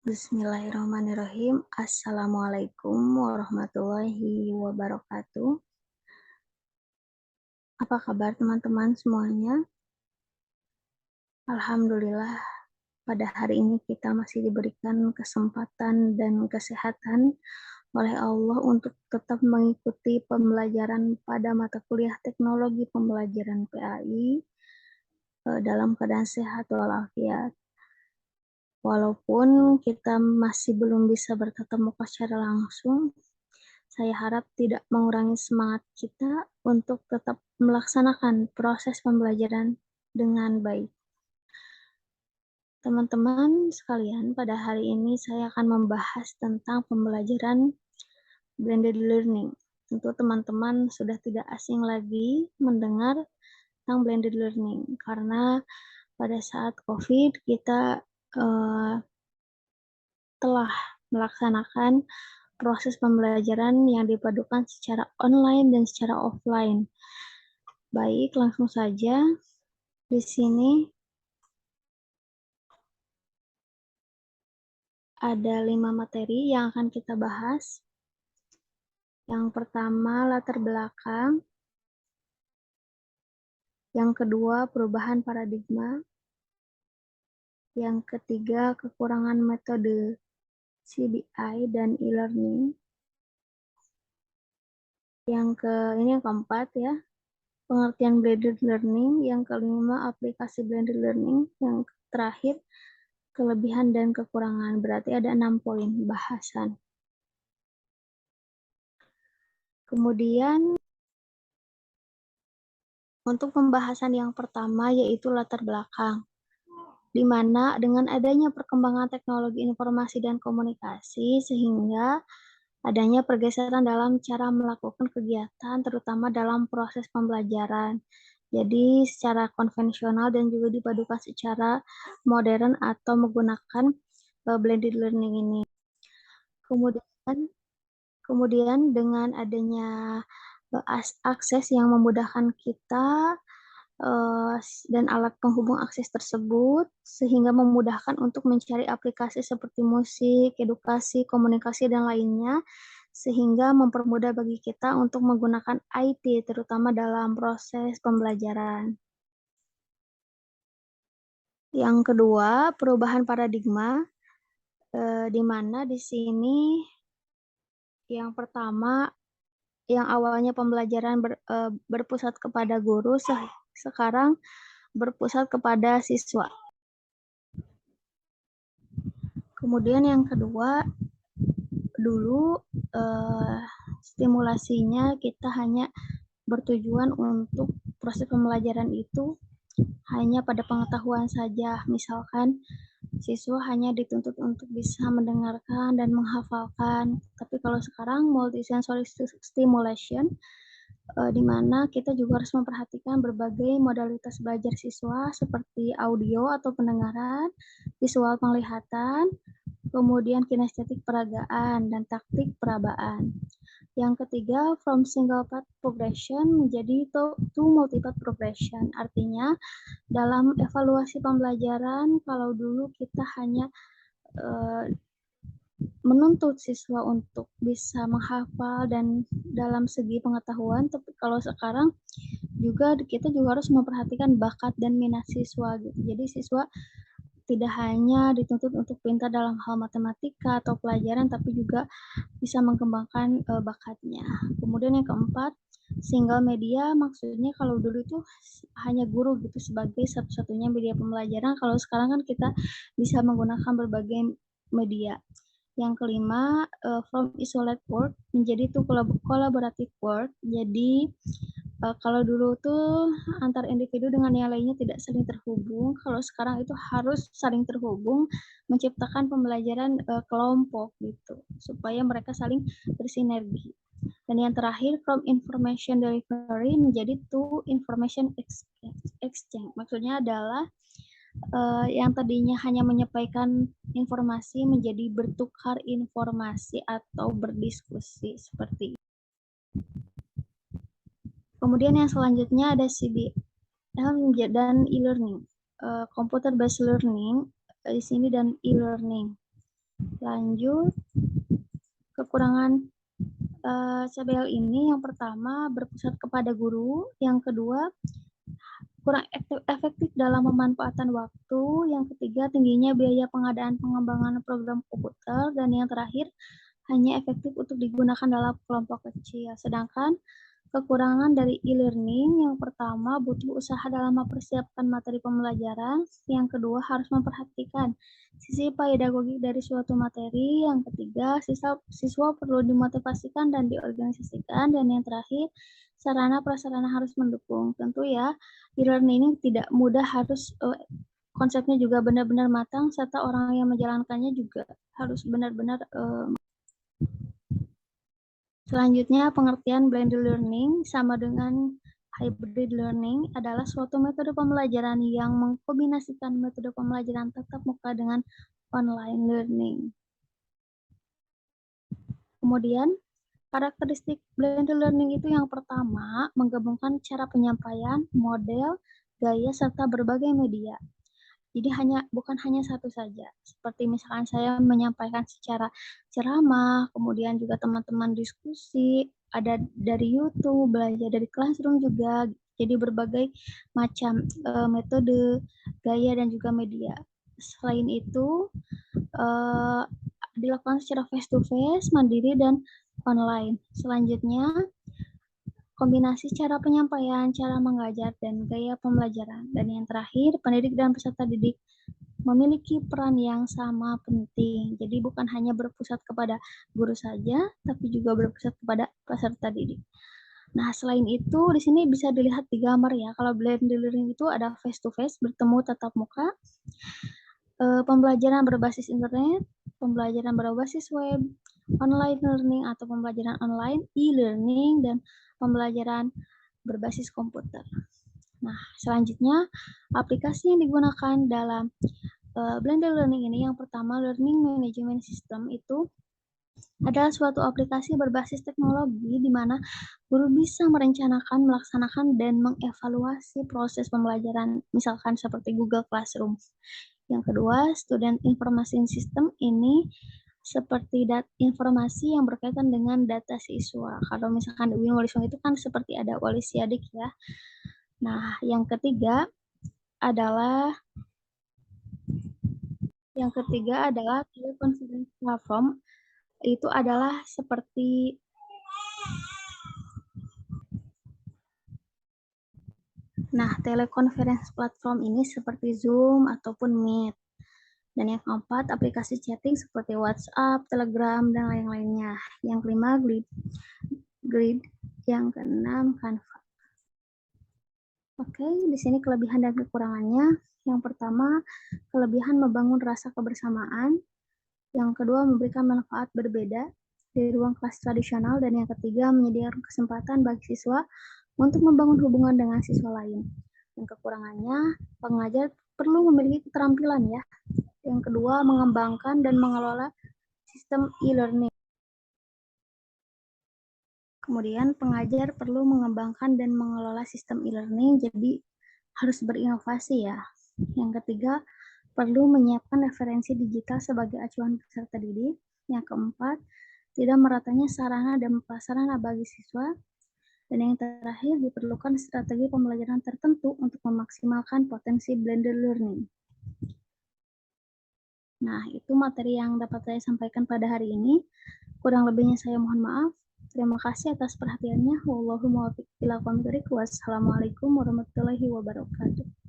Bismillahirrahmanirrahim. Assalamualaikum warahmatullahi wabarakatuh. Apa kabar teman-teman semuanya? Alhamdulillah, pada hari ini kita masih diberikan kesempatan dan kesehatan oleh Allah untuk tetap mengikuti pembelajaran pada mata kuliah teknologi pembelajaran PAI dalam keadaan sehat walafiat. Walaupun kita masih belum bisa bertatap muka secara langsung, saya harap tidak mengurangi semangat kita untuk tetap melaksanakan proses pembelajaran dengan baik. Teman-teman sekalian, pada hari ini saya akan membahas tentang pembelajaran blended learning. Tentu teman-teman sudah tidak asing lagi mendengar tentang blended learning, karena pada saat COVID kita telah melaksanakan proses pembelajaran yang dipadukan secara online dan secara offline. Baik, langsung saja. Di sini ada 5 materi yang akan kita bahas. Yang pertama, latar belakang. Yang kedua, perubahan paradigma. Yang ketiga, kekurangan metode CBI dan e-learning. Ini yang keempat ya, pengertian blended learning. Yang kelima, aplikasi blended learning. Yang terakhir, kelebihan dan kekurangan. Berarti ada 6 poin bahasan. Kemudian untuk pembahasan yang pertama yaitu latar belakang, di mana dengan adanya perkembangan teknologi informasi dan komunikasi sehingga adanya pergeseran dalam cara melakukan kegiatan, terutama dalam proses pembelajaran. Jadi secara konvensional dan juga dipadukan secara modern atau menggunakan blended learning ini. Kemudian dengan adanya akses yang memudahkan kita dan alat penghubung akses tersebut sehingga memudahkan untuk mencari aplikasi seperti musik, edukasi, komunikasi, dan lainnya, sehingga mempermudah bagi kita untuk menggunakan IT terutama dalam proses pembelajaran. Yang kedua, perubahan paradigma, di mana di sini yang pertama, yang awalnya pembelajaran berpusat kepada guru, sekarang berpusat kepada siswa. Kemudian yang kedua, dulu stimulasinya kita hanya bertujuan untuk proses pembelajaran itu hanya pada pengetahuan saja. Misalkan siswa hanya dituntut untuk bisa mendengarkan dan menghafalkan. Tapi kalau sekarang multisensory stimulation, di mana kita juga harus memperhatikan berbagai modalitas belajar siswa seperti audio atau pendengaran, visual penglihatan, kemudian kinestetik peragaan dan taktik perabaan. Yang ketiga, from single path progression menjadi to multi-path progression. Artinya, dalam evaluasi pembelajaran, kalau dulu kita hanya menuntut siswa untuk bisa menghafal dan dalam segi pengetahuan, tapi kalau sekarang kita juga harus memperhatikan bakat dan minat siswa gitu. Jadi siswa tidak hanya dituntut untuk pintar dalam hal matematika atau pelajaran, tapi juga bisa mengembangkan bakatnya. Kemudian yang keempat, single media, maksudnya kalau dulu itu hanya guru gitu sebagai satu-satunya media pembelajaran, kalau sekarang kan kita bisa menggunakan berbagai media. Yang kelima, from isolate work menjadi to collaborative work. Jadi kalau dulu tuh antar individu dengan yang lainnya tidak saling terhubung, kalau sekarang itu harus saling terhubung, menciptakan pembelajaran kelompok gitu, supaya mereka saling bersinergi. Dan yang terakhir, from information delivery menjadi to information exchange. Maksudnya adalah yang tadinya hanya menyampaikan informasi menjadi bertukar informasi atau berdiskusi seperti itu. Kemudian yang selanjutnya ada CBL dan e-learning, computer based learning di sini dan e-learning. Lanjut, kekurangan CBL ini yang pertama berpusat kepada guru, yang kedua kurang efektif dalam pemanfaatan waktu, yang ketiga tingginya biaya pengadaan pengembangan program komputer, dan yang terakhir hanya efektif untuk digunakan dalam kelompok kecil. Sedangkan kekurangan dari e-learning yang pertama butuh usaha dalam mempersiapkan materi pembelajaran, yang kedua harus memperhatikan sisi pedagogik dari suatu materi, yang ketiga siswa perlu dimotivasikan dan diorganisasikan, dan yang terakhir sarana prasarana harus mendukung. Tentu ya, e-learning ini tidak mudah, harus konsepnya juga benar-benar matang, serta orang yang menjalankannya juga harus benar-benar selanjutnya, pengertian blended learning sama dengan hybrid learning adalah suatu metode pembelajaran yang mengkombinasikan metode pembelajaran tatap muka dengan online learning. Kemudian, karakteristik blended learning itu yang pertama, menggabungkan cara penyampaian, model, gaya, serta berbagai media. Jadi bukan hanya satu saja. Seperti misalkan saya menyampaikan secara ceramah, kemudian juga teman-teman diskusi, ada dari YouTube, belajar dari Classroom juga. Jadi berbagai macam metode, gaya, dan juga media. Selain itu, dilakukan secara face-to-face, mandiri, dan online. Selanjutnya, kombinasi cara penyampaian, cara mengajar, dan gaya pembelajaran. Dan yang terakhir, pendidik dan peserta didik memiliki peran yang sama penting. Jadi bukan hanya berpusat kepada guru saja, tapi juga berpusat kepada peserta didik. Nah, selain itu, di sini bisa dilihat di gambar ya. Kalau blended learning itu ada face-to-face, bertemu tatap muka, pembelajaran berbasis internet, pembelajaran berbasis web, online learning atau pembelajaran online, e-learning, dan pembelajaran berbasis komputer. Nah, selanjutnya aplikasi yang digunakan dalam blended learning ini yang pertama learning management system itu adalah suatu aplikasi berbasis teknologi di mana guru bisa merencanakan, melaksanakan, dan mengevaluasi proses pembelajaran, misalkan seperti Google Classroom. Yang kedua, student information system ini seperti informasi yang berkaitan dengan data siswa. Kalau misalkan di Walisong itu kan seperti ada wali siadik ya. Nah, yang ketiga adalah teleconference platform. Itu adalah seperti teleconference platform ini seperti Zoom ataupun Meet. Dan yang keempat, aplikasi chatting seperti WhatsApp, Telegram, dan lain-lainnya. Yang kelima, Grid. Yang keenam, Canva. Oke, di sini kelebihan dan kekurangannya. Yang pertama, kelebihan membangun rasa kebersamaan. Yang kedua, memberikan manfaat berbeda dari ruang kelas tradisional. Dan yang ketiga, menyediakan kesempatan bagi siswa untuk membangun hubungan dengan siswa lain. Yang kekurangannya, pengajar perlu memiliki keterampilan ya. Yang kedua, mengembangkan dan mengelola sistem e-learning. Kemudian, pengajar perlu mengembangkan dan mengelola sistem e-learning, jadi harus berinovasi ya. Yang ketiga, perlu menyiapkan referensi digital sebagai acuan peserta didik. Yang keempat, tidak meratanya sarana dan prasarana bagi siswa. Dan yang terakhir, diperlukan strategi pembelajaran tertentu untuk memaksimalkan potensi blended learning. Nah, itu materi yang dapat saya sampaikan pada hari ini. Kurang lebihnya saya mohon maaf. Terima kasih atas perhatiannya. Wallahul muwaffiq ila aqwamit thoriq. Wassalamualaikum warahmatullahi wabarakatuh.